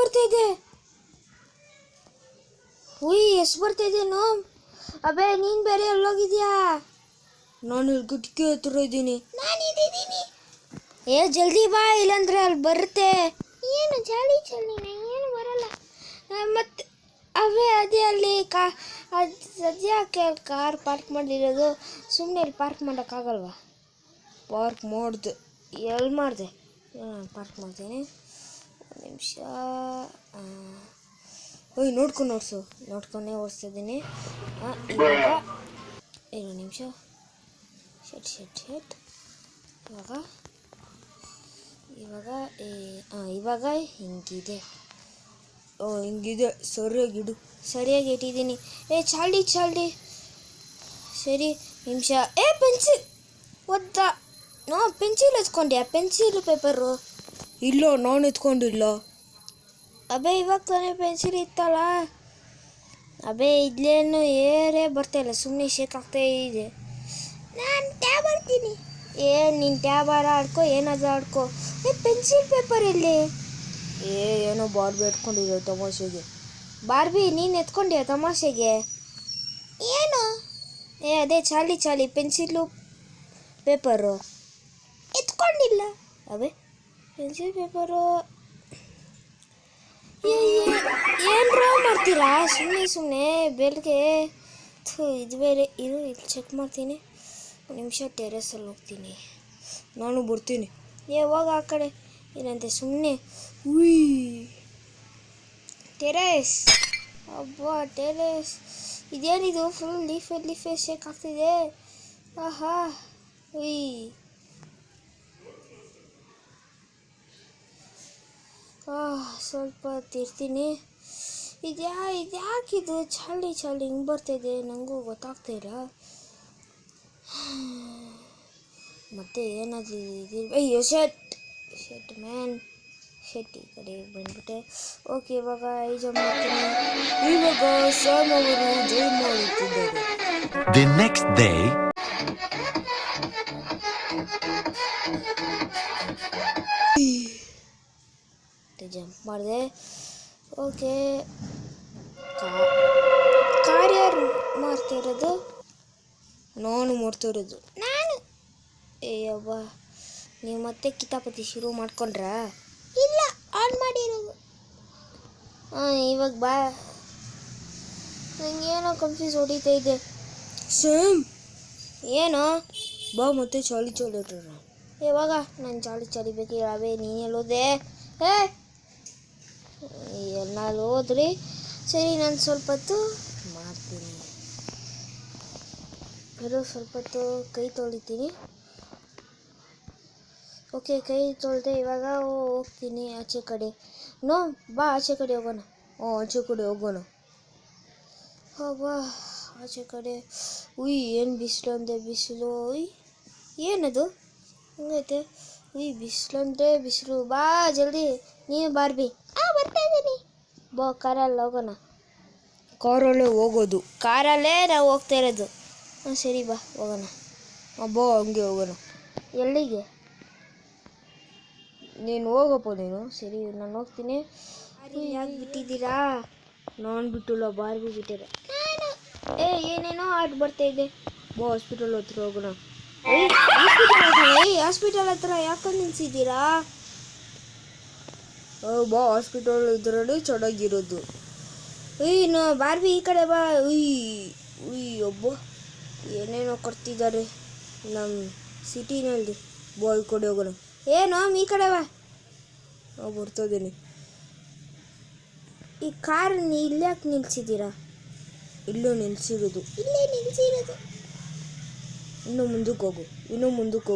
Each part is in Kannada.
ಬರ್ತಾಯಿದೆ. ಉಯ್ ಎಷ್ಟು ಬರ್ತಾಯಿದ್ದೇನು? ಅಬೇ ನೀನು ಬೇರೆ ಎಲ್ಲೋಗಿದ್ಯಾ? ನಾನು ಇಲ್ಲಿ ಕಿಟಕಿ ಹತ್ರ ಇದ್ದೀನಿ. ಏ ಜಲ್ದಿ ಬಾ, ಇಲ್ಲಾಂದ್ರೆ ಅಲ್ಲಿ ಬರುತ್ತೆ. ಏನು ಚಳಿ ಏನು ಬರಲ್ಲ. ಮತ್ತೆ ಅದೇ ಅಲ್ಲಿ ಅದು ಸದ್ಯಕ್ಕೆ ಅಲ್ಲಿ ಕಾರ್ ಪಾರ್ಕ್ ಮಾಡಿರೋದು. ಸುಮ್ಮನೆ ಇಲ್ಲಿ ಪಾರ್ಕ್ ಮಾಡೋಕ್ಕಾಗಲ್ವಾ? ಪಾರ್ಕ್ ಮಾಡಿದೆ. ಎಲ್ಲಿ ಮಾಡಿದೆ? ಪಾರ್ಕ್ ಮಾಡ್ತೀನಿ. ಒಂದು ನಿಮಿಷ. ಓಯ್ ನೋಡ್ಕೊಂಡೇ ಓಡಿಸ್ತಿದ್ದೀನಿ. ಇವಾಗ ಒಂದು ನಿಮಿಷ. ಶೆಟ್ ಇವಾಗ ಹಿಂಗಿದೆ. ಹಿಂಗಿದೆ. ಸರಿಯಾಗಿ ಇಟ್ಟಿದ್ದೀನಿ. ಚಾಲ್ಡಿ ಸರಿ ನಿಮಿಷ. ಪೆನ್ಸಿಲ್ ಒದ್ದ. ಪೆನ್ಸಿಲ್ ಎತ್ಕೊಂಡ್ಯಾ? ಪೆನ್ಸಿಲ್ ಪೇಪರು ಇಲ್ಲ, ನಾನು ಎತ್ಕೊಂಡಿಲ್ಲ. ಅಬೇ ಇವಾಗ ತಾನೇ ಪೆನ್ಸಿಲ್ ಇತ್ತಲ್ಲ. ಅಬೇ ಇಲ್ಲೇನು ಏರೇ ಬರ್ತಾಯಿಲ್ಲ, ಸುಮ್ಮನೆ ಶೇಕ್ ಆಗ್ತಾ ಇದೆ. ನಾನು ಟ್ಯಾಬ್ ಆಡ್ತೀನಿ. ನೀನು ಟ್ಯಾಬ್ ಆಡ್ಕೊ, ಏನಾದರೂ ಆಡ್ಕೊ. ಪೆನ್ಸಿಲ್ ಪೇಪರ್ ಎಲ್ಲಿ? ಏನೋ ಬಾರ್ಬಿ ಎತ್ಕೊಂಡಿದ್ದೆ ತಮಾಷೆಗೆ. ಬಾರ್ಬಿ ನೀನು ಎತ್ಕೊಂಡ್ಯಾ ತಮಾಷೆಗೆ? ಏನು? ಅದೇ ಚಾಲಿ ಪೆನ್ಸಿಲು ಪೇಪರು ಎತ್ಕೊಂಡಿಲ್ಲ. ಅಬೇ ಪೆನ್ಸಿಲ್ ಪೇಪರು ಏನರ ಮಾಡ್ತೀರಾ ಸುಮ್ಮನೆ ಬೆಳಗ್ಗೆ? ಇದು ಬೇರೆ. ಇಲ್ಲಿ ಚೆಕ್ ಮಾಡ್ತೀನಿ. ಒಂದು ನಿಮಿಷ. ಟೆರೆಸಲ್ಲಿ ಹೋಗ್ತೀನಿ. ನಾನು ಬರ್ತೀನಿ. ಹೋಗ ಆ ಕಡೆ. ಏನಂತೆ ಸುಮ್ಮನೆ. ಟೆರೆಸ್. ಅಬ್ಬಾ ಟೆರೆಸ್. ಇದೇನಿದು? ಫುಲ್ ಲೀಫೇ ಶೇಕ್ ಆಗ್ತಿದೆ. ಆಹಾ. ಸ್ವಲ್ಪ ತಿರ್ತೀನಿ. ಇದ್ಯಾಕಿದು ಚಾಳಿ ಹಿಂಗೆ ಬರ್ತಾಯಿದೆ? ನನಗೂ ಗೊತ್ತಾಗ್ತಾಯಿಲ್ಲ. ಮತ್ತೆ ಏನಾದರೂ ಅಯ್ಯೋ ಶೆಟ್ ಮ್ಯಾನ್. ಶೆಟ್ ಈ ಕಡೆ ಬಂದ್ಬಿಟ್ಟೆ. ಓಕೆ, ಇವಾಗ ಜಂಪ್ ಮಾಡ್ತೀನಿ. ಇವಾಗ ಶ್ಯಾಮ್ ಅವರು ಜಂಪ್ ಮಾಡುತ್ತಿದ್ದಾರೆ. The next day. ಜಂಪ್ ಮಾಡಿದೆ. ಓಕೆ, ಕಾರ್ ಯಾರು ಮಾಡ್ತಿರೋದು? ನಾನು ಮಾಡ್ತಿರೋದು. ಅಯ್ಯವ್ವ, ನೀವು ಮತ್ತೆ ಕಿತಾಪತಿ ಶುರು ಮಾಡ್ಕೊಂಡ್ರಾ? ಇಲ್ಲ, ಆನ್ ಮಾಡಿರೋದು. ಇವಾಗ ಬಾ. ನನಗೇನೋ ಕನ್ಫ್ಯೂಸ್ ಹೊಡಿತಾ ಇದೆ. ಸೇಮ್ ಏನೋ ಬಾ ಮತ್ತೆ ಚಾಲಿ ಇಟ್ರ. ಇವಾಗ ನಾನು ಚಾಲಿ ಬೇಕಿರವೇ. ನೀನೆಲ್ಲೋದೆ? ಎಲ್ಲಾರು ಹೋದ್ರಿ. ಸರಿ, ನಾನು ಸ್ವಲ್ಪ ಹೊತ್ತು ಮಾಡ್ತೀನಿ. ಸ್ವಲ್ಪ ಹೊತ್ತು ಕೈ ತೊಳಿತೀನಿ. ಓಕೆ, ಕೈ ತೊಳೆದೆ. ಇವಾಗ ಹೋಗ್ತೀನಿ ಆಚೆ ಕಡೆ. ಬಾ ಆಚೆ ಕಡೆ ಹೋಗೋಣ. ಆಚೆ ಕಡೆ ಹೋಗೋಣ. ಬಾ ಆಚೆ ಕಡೆ. ಏನು ಬಿಸಿಲು ಅಂದೆ ಬಿಸಿಲು. ಏನದು ಹಂಗೈತೆ? ಬಿಸಿಲು ಬಿಸಿಲು. ಬಾ ಜಲ್ದಿ. ನೀನು ಬಾರ್ಬಿ. ಬರ್ತಾ ಇದ್ದೀನಿ. ಬಾ ಕಾರಲ್ಲಿ ಹೋಗೋಣ. ಕಾರಲ್ಲೇ ಹೋಗೋದು? ಕಾರಲ್ಲೇ ನಾವು ಹೋಗ್ತಾ ಇರೋದು. ಸರಿ ಬಾ ಹೋಗೋಣ. ಬಾ ಹಂಗೆ ಹೋಗೋಣ. ಎಲ್ಲಿಗೆ? ನೀನು ಹೋಗಪ್ಪ ನೀನು. ಸರಿ, ನಾನು ಹೋಗ್ತೀನಿ. ಯಾಕೆ ಬಿಟ್ಟಿದ್ದೀರಾ? ನಾನು ಬಿಟ್ಟಿಲ್ಲ, ಬಾರ್ಬಿ ಬಿಟ್ಟಿರ. ಏನೇನೋ ಆಟ ಬರ್ತಾ ಇದೆ. ಬಾ ಹಾಸ್ಪಿಟಲ್ ಹತ್ರ ಹೋಗೋಣ. ಹಾಸ್ಪಿಟಲ್ ಹತ್ರ ಯಾಕೆ ನಿಲ್ಸಿದ್ದೀರಾ? ಬಾ, ಹಾಸ್ಪಿಟಲ್ ಇದ್ರಲ್ಲಿ ಚೆನ್ನಾಗಿರೋದು. ಬಾರ್ಬಿ ಈ ಕಡೆ ಬಾ. ಒಬ್ಬ ಏನೇನೋ ಕೊಡ್ತಿದ್ದಾರೆ ನಮ್ಮ ಸಿಟಿನಲ್ಲಿ. ಬಾ ಈ ಕಡೆ ಹೋಗೋಣ. ಈ ಕಡೆ ಬಾ. ಬರ್ತಾ ಇದ್ದೀನಿ. ಈ ಕಾರ್ ಇಲ್ಲೇ ಯಾಕೆ ನಿಲ್ಸಿದ್ದೀರಾ? ಇಲ್ಲೇ ನಿಲ್ಸಿರೋದು. ಇನ್ನೂ ಮುಂದಕ್ಕೆ ಹೋಗು. ಏನು ಮುಂದಕ್ಕೆ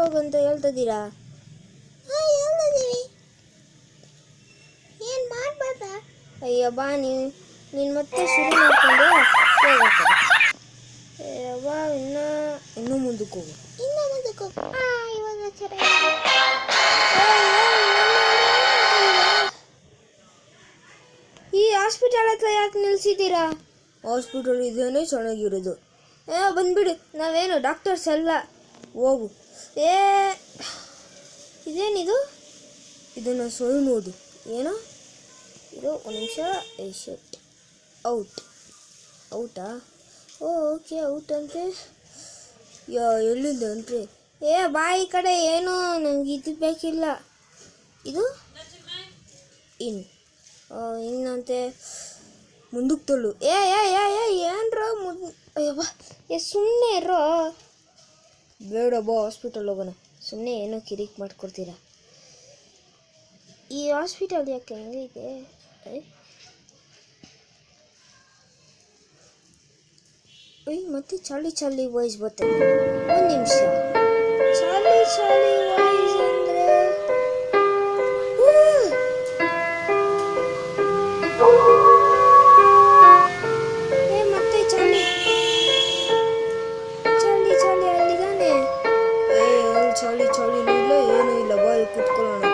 ಹೋಗು ಅಂತ ಹೇಳ್ತಿದ್ದೀರಾ? ಏನು ಮಾಡ್ಬಾರ್ದ? ಅಯ್ಯ ಬಾ, ನೀನು ಮತ್ತೆ ಶುರು ಮಾಡ್ಕೊಂಡು ಹೋಗ್ತಾರೆ. ಬಾ, ಇನ್ನೂ ಮುಂದಕ್ಕೆ ಹೋಗು. ಇವಾಗ ಈ ಹಾಸ್ಪಿಟಲ್ ಹತ್ರ ಯಾಕೆ ನಿಲ್ಸಿದ್ದೀರಾ? ಹಾಸ್ಪಿಟಲ್ ಇದೇನೆ ಚೆನ್ನಾಗಿರೋದು. ಬಂದ್ಬಿಡಿ, ನಾವೇನು ಡಾಕ್ಟರ್ಸ್ ಅಲ್ಲ. ಹೋಗು. ಇದೇನಿದು? ಇದನ್ನು ಸೊಯ್ನೋದು ಏನೋ ಇದು. ಒಂದು ನಿಮಿಷ. ಶೆಟ್ ಔಟಾ? ಓಕೆ ಔಟ್ ಅಂತೆ. ಎಲ್ಲಿಂದ ಅಂಟ್ರಿ? ಬಾಯಿ ಕಡೆ ಏನೋ ನನಗೆ ಇದು ಬೇಕಿಲ್ಲ. ಇದು ಇನ್ನಂತೆ ಮುಂದಕ್ಕೆ ತೊಳ್ಳು. ಏನ್ರ ಅಯ್ಯವ್ವ ಸುಮ್ಮನೆ ಇರೋ. ಬೇಡ ಬಾ ಹಾಸ್ಪಿಟಲ್ ಹೋಗೋಣ. ಸುಮ್ಮನೆ ಏನೋ ಕಿರಿಕ್ ಮಾಡ್ಕೊಡ್ತೀರಾ. ಈ ಹಾಸ್ಪಿಟಲ್ ಯಾಕೆ ಹೆಂಗಿದೆ? ಮತ್ತೆ ಚಾಲಿ ವಾಯ್ಸ್ ಬರ್ತದೆ. ಒಂದು ನಿಮಿಷ. ಚಾಲಿ ವಾಯ್ಸ್ ಅಂದರೆ ಮತ್ತೆ ಚಾಲಿ ಅಲ್ಲಿದ್ದಾನೆ. ಚಾಲಿ ಇಲ್ಲ, ಏನೂ ಇಲ್ಲ. ಬಾಯ್ ಕುತ್ಕೊಳ್ಳೋಣ.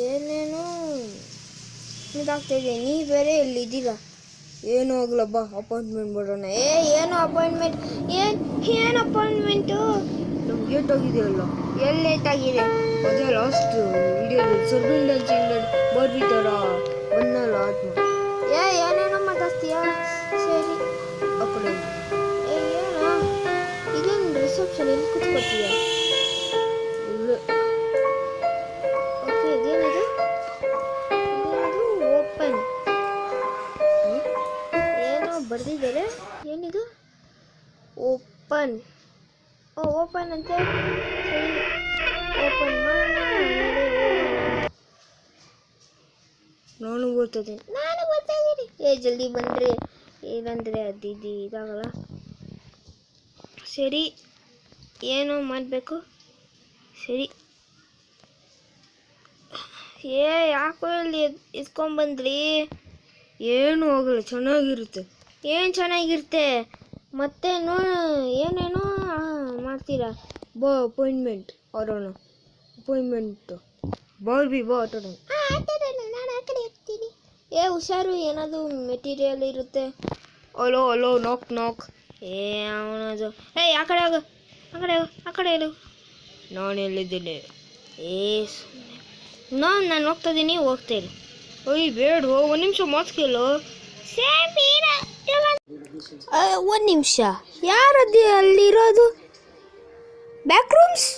ಏನೇನೋ ಇದಾಗ್ತಾಯಿದೆ. ನೀ ಬೇರೆ ಇಲ್ಲಿದ್ದೀರ. ಏನೂ ಆಗಲ್ಲ ಬಾ, ಅಪಾಯಿಂಟ್ಮೆಂಟ್ ಮಾಡೋಣ. ಏನು ಅಪಾಯಿಂಟ್ಮೆಂಟ್? ಏನು ಅಪಾಯಿಂಟ್ಮೆಂಟು? ನಮ್ಗೆ ಲೇಟ್ ಆಗಿದೆಯಲ್ಲ. ಎಲ್ಲಿ ಲೇಟ್ ಆಗಿದೆ? ಅದೇ ಲಾಸ್ಟ್ ವಿಡಿಯೋದಲ್ಲಿ ಸರ್ವಿಲೆನ್ಸ್ ಇಂಗ್ಲೆಂಡ್ ಬಾರ್ಬಿ ಥರ ಬಂದಲ್ಲ ಆತ್ಮ. ಏನೇನೋ ಮಾತಾಡ್ತೀಯಾ? ಸರಿ ಆ ಕಡೆ. ಏನೋ ಇದೇನು ರಿಸೆಪ್ಷನ್ ಎಲ್ಲಿ ಕೂತ್ಕೊಳ್ತೀಯ? ಓಕೆ ಇದೇನಿದು? ಓಪನ್ ಏನೋ ಬರ್ದಿದ್ದಾರೆ. ಏನಿದು? ಓಪನ್ ಅಂತೆ. ಸರಿ ಓಪನ್ ಮಾಡೋಣ. ನಾನು ಬರ್ತಾಯಿದ್ದೀನಿ. ಜಲ್ದಿ ಬಂದರೆ ಏನಂದರೆ ಇದಾಗಲ್ಲ. ಸರಿ ಏನೋ ಮಾಡಬೇಕು. ಸರಿ ಯಾಕೋ ಇಲ್ಲಿ ಇಸ್ಕೊಂಬಂದ್ರಿ? ಏನೂ ಆಗಲ್ಲ, ಚೆನ್ನಾಗಿರುತ್ತೆ. ಏನು ಚೆನ್ನಾಗಿರುತ್ತೆ? ಮತ್ತೆ ಏನೇನೋ ಮಾಡ್ತೀರಾ. ಬಾ ಅಪಾಯಿಂಟ್ಮೆಂಟ್ ಆಡೋಣ. ಬಾರ್ಬಿ ಬಾ ಆಟಾಡೋಣ. ನಾನು ಆ ಕಡೆ ಹೋಗ್ತೀನಿ. ಹುಷಾರು, ಏನಾದರೂ ಮೆಟೀರಿಯಲ್ ಇರುತ್ತೆ. ಅಲೋ ನಾಕ್. ಅವನದು. ಆ ಕಡೆ ಹೋಗು. ನಾನು ಎಲ್ಲಿದ್ದೀನಿ? ನಾನು ಹೋಗ್ತಾಯಿದ್ದೀನಿ, ಹೋಗ್ತೇನೆ. ಬೇಡ, ಒಂದು ನಿಮಿಷ ಮಾತ್ಕೇಳು. ಒಂದು ನಿಮಿಷ. ಯಾರದು ಅಲ್ಲಿರೋದು? Back rooms?